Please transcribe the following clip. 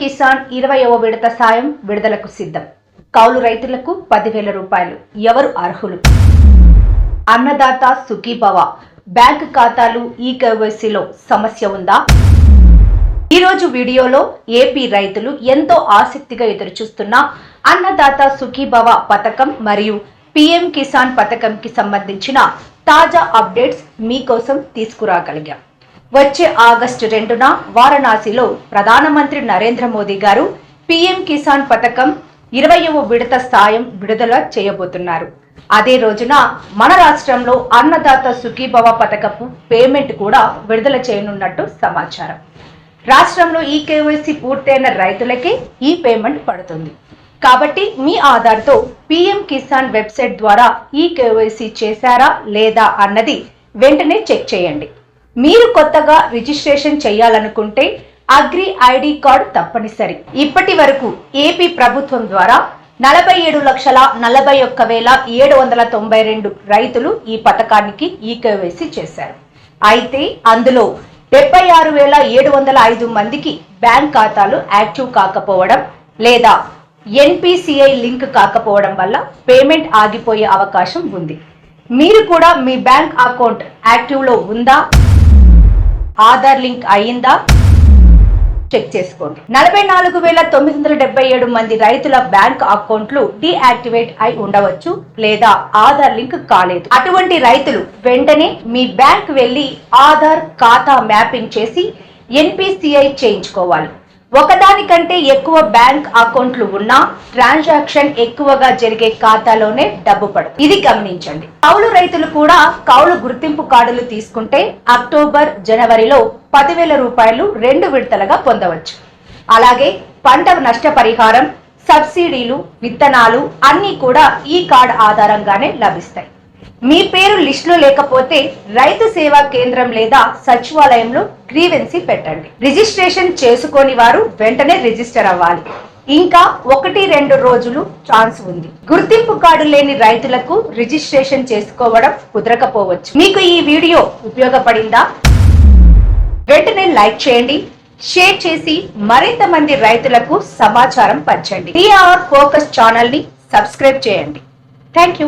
కిసాన్ 20వ విడత సాయం విడుదలకు సిద్ధం. కౌలు రైతులకు 10,000 రూపాయలు. ఎవరు అర్హులు? అన్నదాత సుఖీభవ బ్యాంక్ ఖాతాలు ఈకేవైసీలో సమస్య ఉందా? ఈరోజు వీడియోలో ఏపీ రైతులు ఎంతో ఆసక్తిగా ఎదురుచూస్తున్న అన్నదాత సుఖీభవ పథకం మరియు పీఎం కిసాన్ పథకంకి సంబంధించిన తాజా అప్డేట్స్ మీకోసం తీసుకురాగలిగాం. వచ్చే ఆగస్టు 2న వారణాసిలో ప్రధానమంత్రి నరేంద్ర మోదీ గారు పీఎం కిసాన్ పథకం 20వ విడత సాయం విడుదల చేయబోతున్నారు. అదే రోజున మన రాష్ట్రంలో అన్నదాత సుఖీభవ పథకపు పేమెంట్ కూడా విడుదల చేయనున్నట్టు సమాచారం. రాష్ట్రంలో ఈ కేవైసీ పూర్తయిన రైతులకే ఈ పేమెంట్ పడుతుంది. కాబట్టి మీ ఆధార్తో పీఎం కిసాన్ వెబ్సైట్ ద్వారా ఈ కేవైసీ చేశారా లేదా అన్నది వెంటనే చెక్ చేయండి. మీరు కొత్తగా రిజిస్ట్రేషన్ చేయాలనుకుంటే అగ్రి ఐడి కార్డు తప్పనిసరి. ఇప్పటి వరకు ఏపీ ప్రభుత్వం ద్వారా 47,41,792 రైతులు ఈ పథకానికి ఈకేవైసీ చేశారు. అయితే అందులో 76,705 మందికి బ్యాంక్ ఖాతాలు యాక్టివ్ కాకపోవడం లేదా ఎన్పిసిఐ లింక్ కాకపోవడం వల్ల పేమెంట్ ఆగిపోయే అవకాశం ఉంది. మీరు కూడా మీ బ్యాంక్ అకౌంట్ యాక్టివ్లో ఉందా, ఆధార్ లింక్ అయ్యిందా చెక్ చేసుకోండి. 44,977 మంది రైతుల బ్యాంక్ అకౌంట్లు డీయాక్టివేట్ అయి ఉండవచ్చు లేదా ఆధార్ లింక్ కాలేదు. అటువంటి రైతులు వెంటనే మీ బ్యాంక్ వెళ్లి ఆధార్ ఖాతా మ్యాపింగ్ చేసి ఎన్పిసిఐ చేయించుకోవాలి. ఒకదానికంటే ఎక్కువ బ్యాంక్ అకౌంట్లు ఉన్నా ట్రాన్సాక్షన్ ఎక్కువగా జరిగే ఖాతాలోనే డబ్బు పడుతుంది. ఇది గమనించండి. కౌలు రైతులు కూడా కౌలు గుర్తింపు కార్డులు తీసుకుంటే అక్టోబర్, జనవరిలో 10,000 రూపాయలు 2 విడతలుగా పొందవచ్చు. అలాగే పంట నష్టపరిహారం, సబ్సిడీలు, విత్తనాలు అన్నీ కూడా ఈ కార్డు ఆధారంగానే లభిస్తాయి. మీ పేరు లిస్టులో లేకపోతే రైతు సేవా కేంద్రం లేదా సచివాలయంలో గ్రీవెన్సీ పెట్టండి. రిజిస్ట్రేషన్ చేసుకోని వారు వెంటనే రిజిస్టర్ అవ్వాలి. ఇంకా 1-2 రోజులు ఛాన్స్ ఉంది. గుర్తింపు కార్డు లేని రైతులకు రిజిస్ట్రేషన్ చేసుకోవడం కుదరకపోవచ్చు. మీకు ఈ వీడియో ఉపయోగపడిందా? వెంటనే లైక్ చేయండి, షేర్ చేసి మరింత మంది రైతులకు సమాచారం పంచండి. టీఆర్ ఫోకస్ ఛానల్ ని సబ్స్క్రైబ్ చేయండి. Thank you.